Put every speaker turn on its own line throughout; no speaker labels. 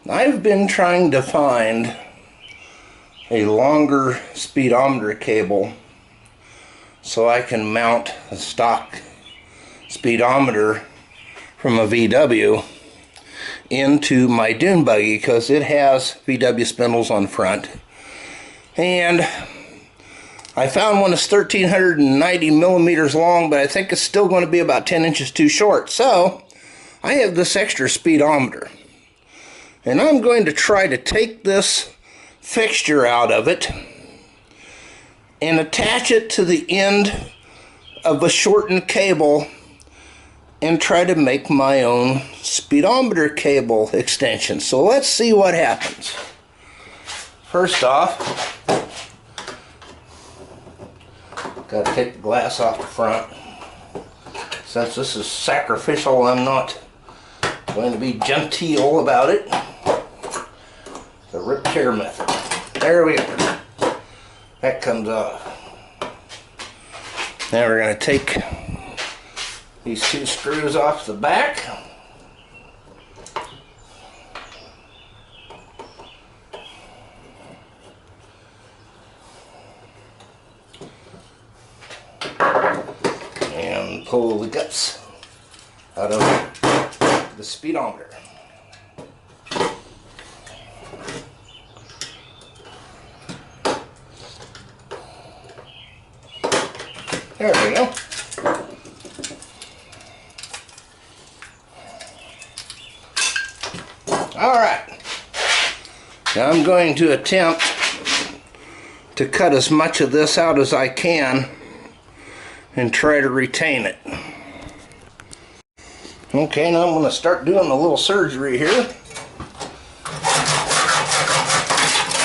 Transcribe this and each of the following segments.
I've been trying to find a longer speedometer cable so I can mount a stock speedometer from a VW into my dune buggy, because it has VW spindles on front. And I found one that's 1390 millimeters long, but I think it's still going to be about 10 inches too short. So I have this extra speedometer, and I'm going to try to take this fixture out of it and attach it to the end of a shortened cable and try to make my own speedometer cable extension. So let's see what happens. First off, got to take the glass off the front. Since this is sacrificial, I'm not going to be genteel about it. The rip tear method. There we go. That comes off. Now we're going to take these two screws off the back. And pull the guts out of the speedometer. There we go. Alright. Now I'm going to attempt to cut as much of this out as I can and try to retain it. Okay, now I'm going to start doing a little surgery here.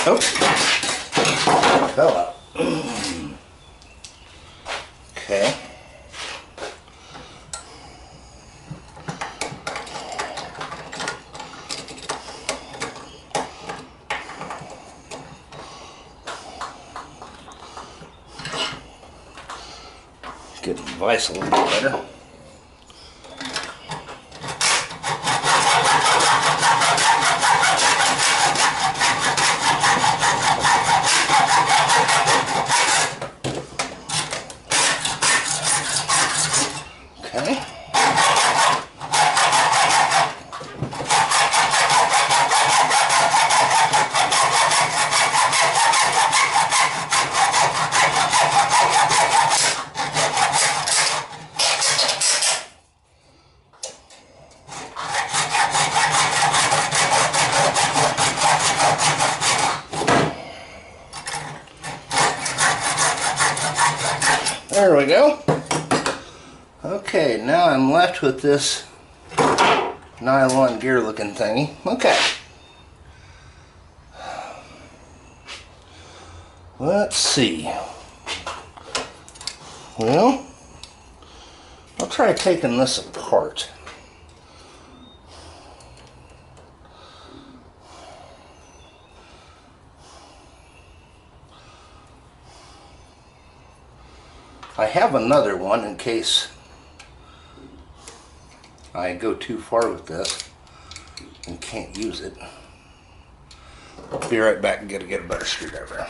Oops. Fell out. Okay. Get the vise a little bit better. Okay. There we go. Okay, now I'm left with this nylon gear looking thingy. Okay. Let's see. Well, I'll try taking this apart. I have another one in case I go too far with this and can't use it. I'll be right back and get a better screwdriver.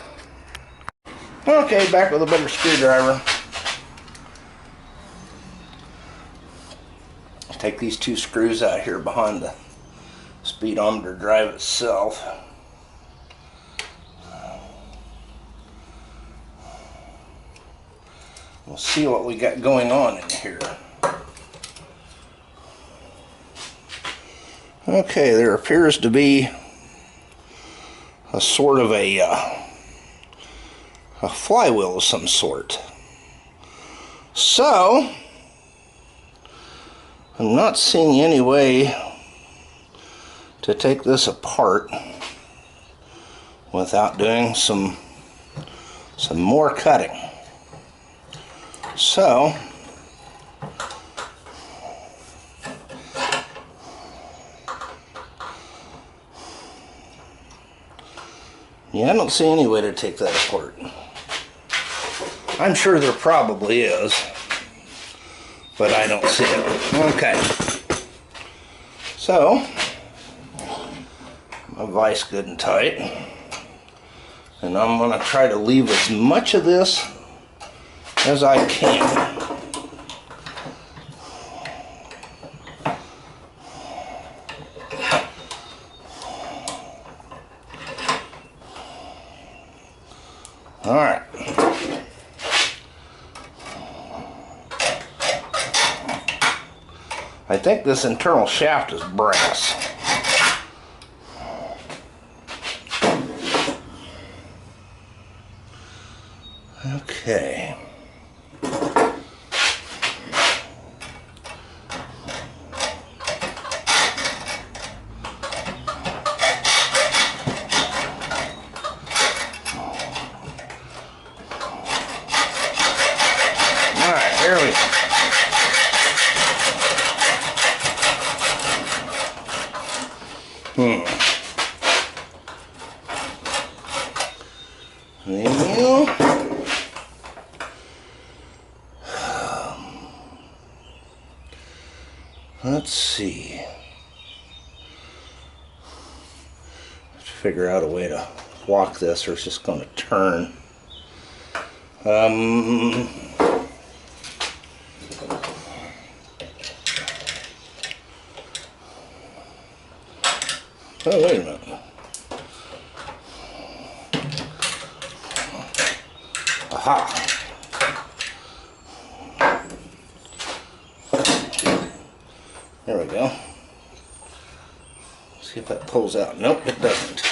Okay, back with a better screwdriver. Take these two screws out here behind the speedometer drive itself. We'll see what we got going on in here. Okay, there appears to be a sort of a flywheel of some sort. So, I'm not seeing any way to take this apart without doing some more cutting. So, yeah, I don't see any way to take that apart. I'm sure there probably is, but I don't see it. Okay. So, my vise good and tight. And I'm going to try to leave as much of this as I can. Alright. I think this internal shaft is brass. Okay. Alright, here we go. Let's see. Let's figure out a way to walk this, or it's just going to turn. Oh, wait a minute. Aha. There we go. See if that pulls out. Nope, it doesn't.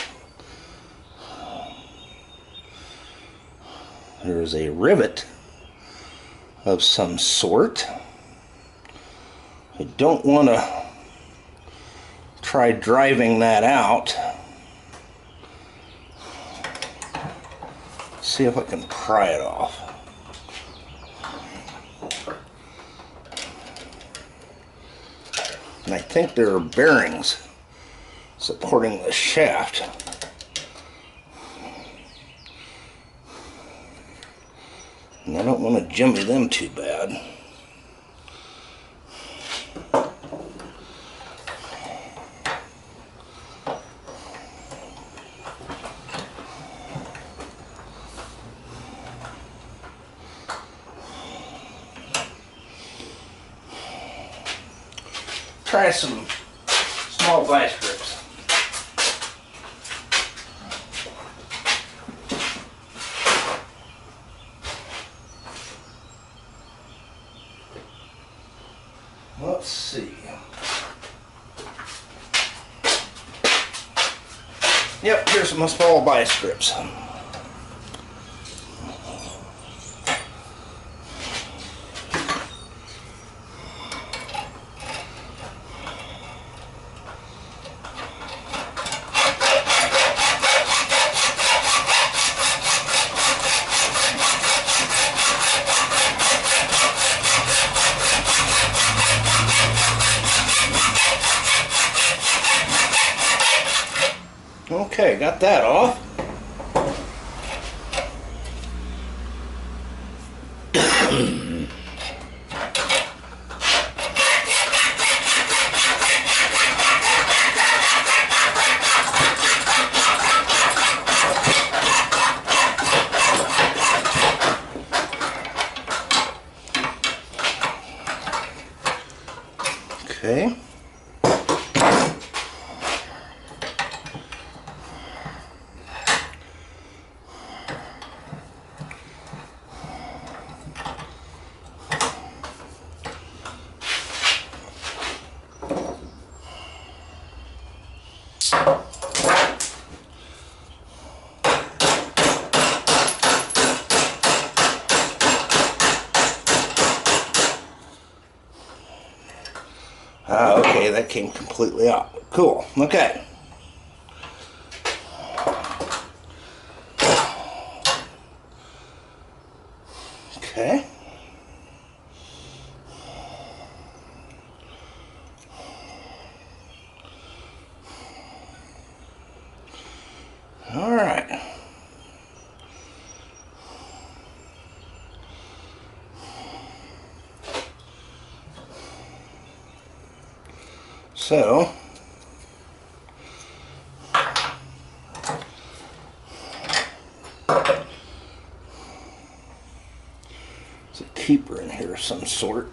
There's a rivet of some sort. I don't want to try driving that out. See if I can pry it off. And I think there are bearings supporting the shaft. And I don't want to jimmy them too bad. Try some small vice grips. Let's see. Yep, here's some small vice grips. Okay, got that off. Okay. Okay, that came completely out. Cool. Okay. Okay. All right. So, keeper in here of some sort.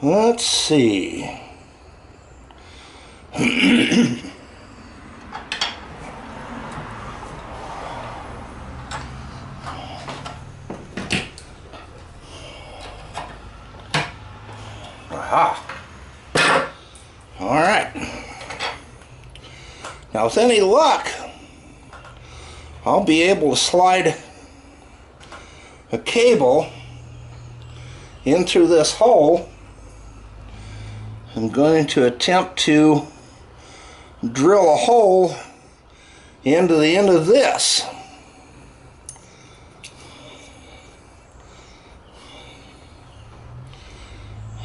Let's see. Aha. All right. Now, with any luck, I'll be able to slide a cable in through this hole. I'm going to attempt to drill a hole into the end of this.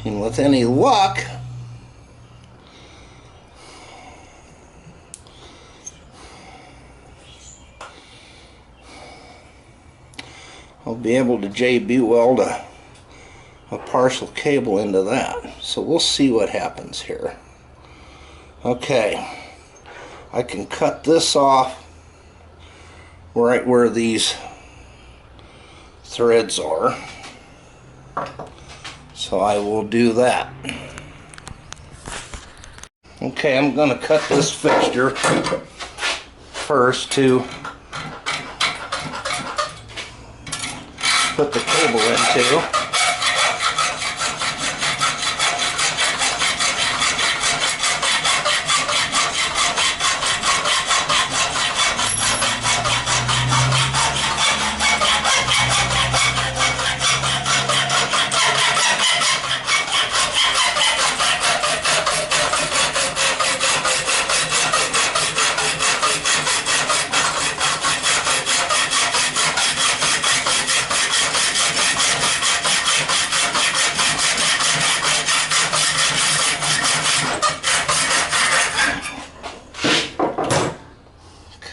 And with any luck, I'll be able to JB weld a partial cable into that. So we'll see what happens here. Okay, I can cut this off right where these threads are. So I will do that. Okay, I'm going to cut this fixture first to put the cable into.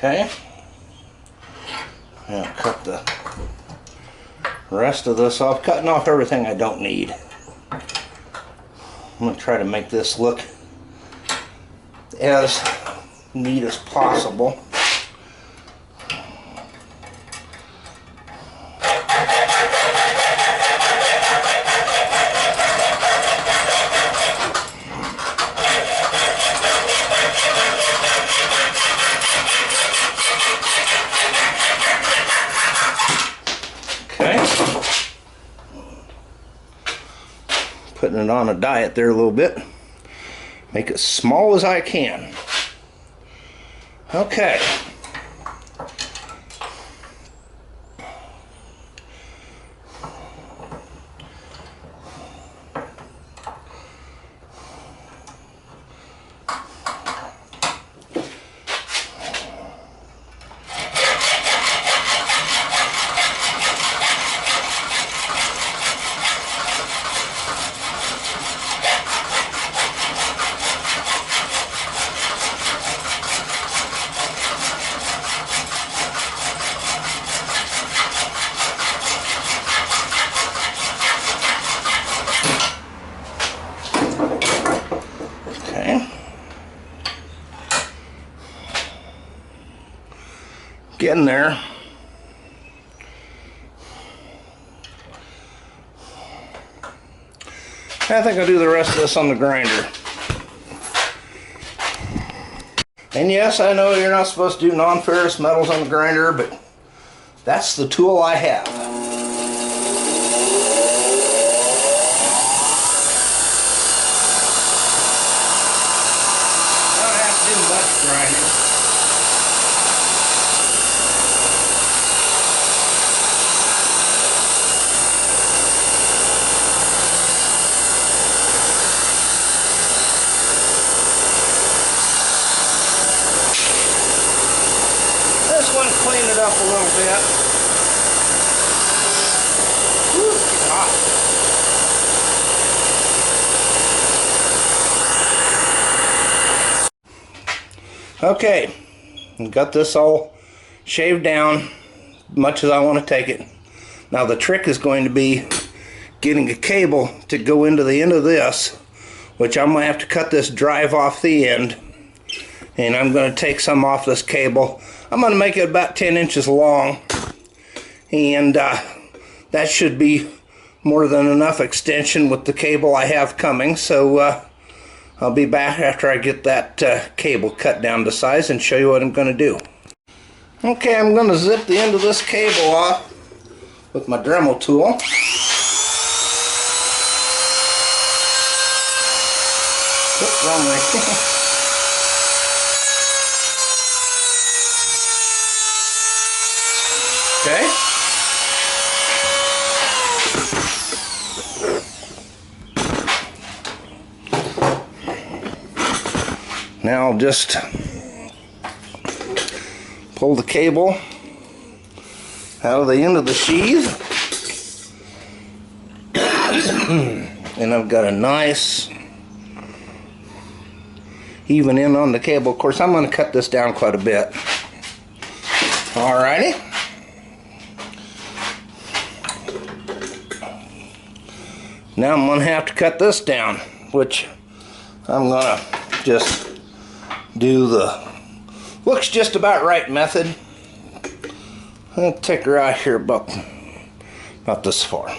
Okay, I'll cut the rest of this off, cutting off everything I don't need. I'm going to try to make this look as neat as possible. Putting it on a diet there a little bit. Make it as small as I can. Okay. Getting there. I think I'll do the rest of this on the grinder. And yes, I know you're not supposed to do non-ferrous metals on the grinder, but that's the tool I have. I don't have to do much grinding. Clean it up a little bit. Whew, it's hot. Okay, got this all shaved down much as I want to take it. Now the trick is going to be getting a cable to go into the end of this, which I'm going to have to cut this drive off the end, and I'm going to take some off this cable. I'm going to make it about 10 inches long, and that should be more than enough extension with the cable I have coming. So I'll be back after I get that cable cut down to size and show you what I'm going to do. Okay, I'm going to zip the end of this cable off with my Dremel tool. Oops, wrong way. Okay. Now I'll just pull the cable out of the end of the sheath. And I've got a nice even end on the cable. Of course, I'm going to cut this down quite a bit. Alrighty. Now I'm going to have to cut this down, which I'm going to just do the looks just about right method. I'll take her out here about this far.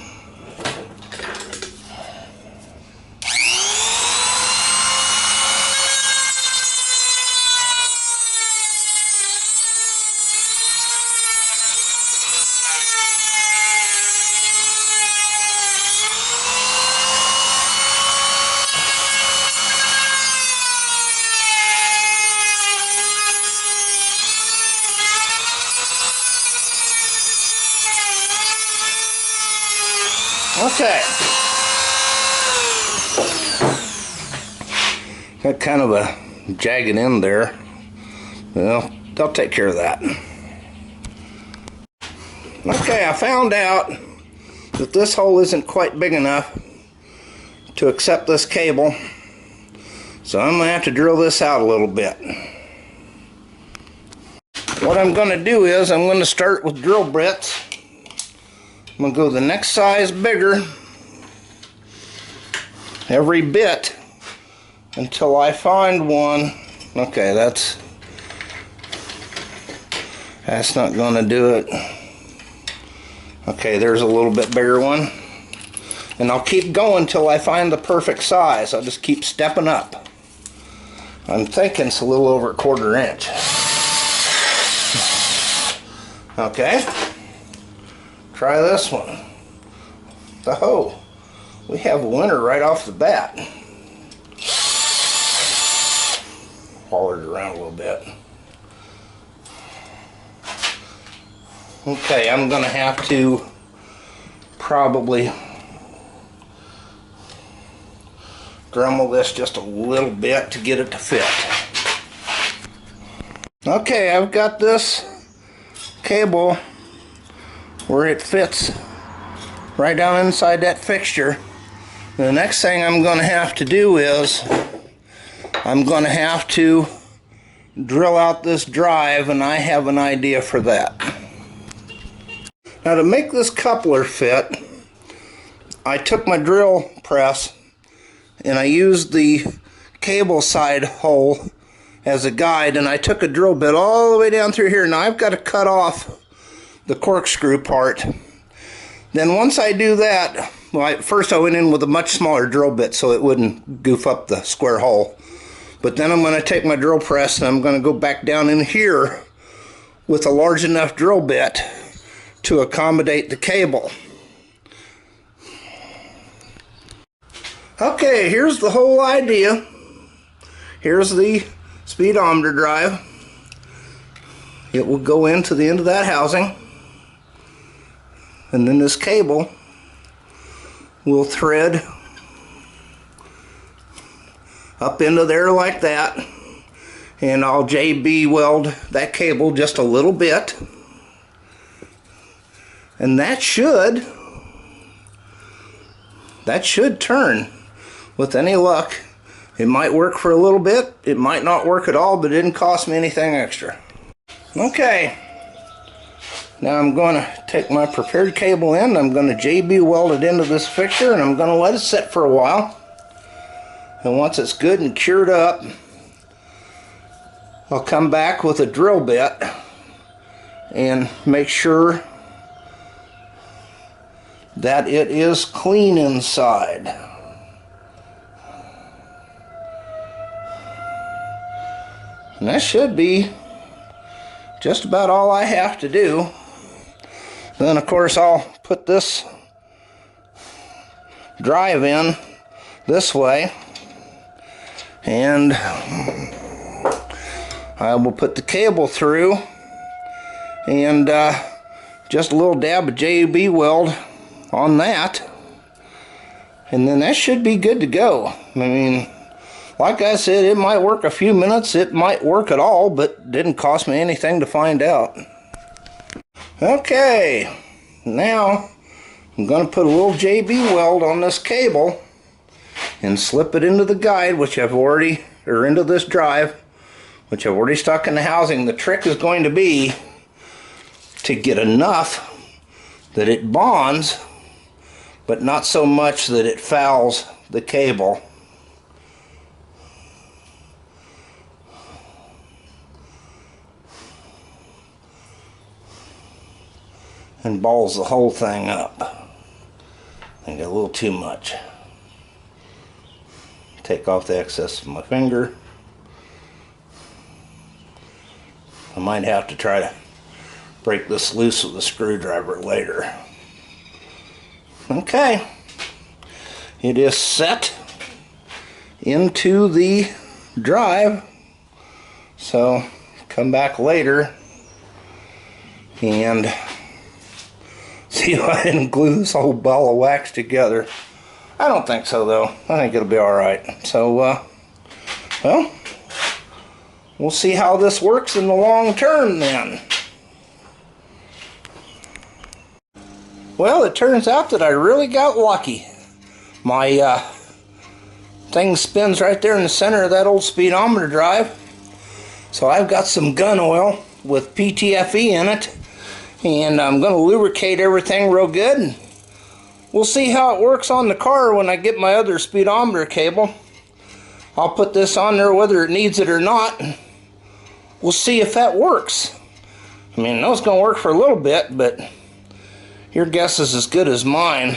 Okay. Got kind of a jagged end there. Well, I'll take care of that. Okay, I found out that this hole isn't quite big enough to accept this cable, so I'm going to have to drill this out a little bit. What I'm going to do is I'm going to start with drill bits. I'm going to go the next size bigger every bit until I find one. Okay, that's not going to do it. Okay, there's a little bit bigger one. And I'll keep going till I find the perfect size. I'll just keep stepping up. I'm thinking it's a little over 1/4 inch. Okay. Try this one. Oh, we have a winner right off the bat. Haul it around a little bit. Okay, I'm going to have to probably Dremel this just a little bit to get it to fit. Okay, I've got this cable where it fits right down inside that fixture. The next thing I'm going to have to do is I'm going to have to drill out this drive, and I have an idea for that. Now, to make this coupler fit, I took my drill press and I used the cable side hole as a guide, and I took a drill bit all the way down through here. Now I've got to cut off the corkscrew part. Then once I do that, well, first I went in with a much smaller drill bit so it wouldn't goof up the square hole. But then I'm going to take my drill press and I'm going to go back down in here with a large enough drill bit to accommodate the cable. Okay, here's the whole idea. Here's the speedometer drive. It will go into the end of that housing, and then this cable will thread up into there like that, and I'll JB weld that cable just a little bit, and that should turn. With any luck, it might work for a little bit, it might not work at all, but it didn't cost me anything extra. Okay, Now I'm going to take my prepared cable in, I'm going to JB weld it into this fixture, and I'm going to let it sit for a while. And once it's good and cured up, I'll come back with a drill bit and make sure that it is clean inside. And that should be just about all I have to do. Then of course I'll put this drive in this way, and I will put the cable through, and just a little dab of JB weld on that, and then that should be good to go. I mean, like I said, it might work a few minutes, it might work at all, but it didn't cost me anything to find out. Okay, now I'm going to put a little JB weld on this cable and slip it into the guide, which I've already, or into this drive, which I've already stuck in the housing. The trick is going to be to get enough that it bonds, but not so much that it fouls the cable. And balls the whole thing up. I think a little too much. Take off the excess of my finger. I might have to try to break this loose with a screwdriver later. Okay, it is set into the drive, so come back later and see if I didn't glue this whole ball of wax together. I don't think so though. I think it'll be alright. So, well, we'll see how this works in the long term then. Well, it turns out that I really got lucky. My thing spins right there in the center of that old speedometer drive. So I've got some gun oil with PTFE in it, and I'm going to lubricate everything real good. And we'll see how it works on the car when I get my other speedometer cable. I'll put this on there whether it needs it or not. We'll see if that works. I mean, I know it's going to work for a little bit, but your guess is as good as mine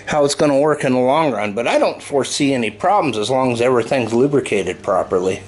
how it's going to work in the long run. But I don't foresee any problems as long as everything's lubricated properly.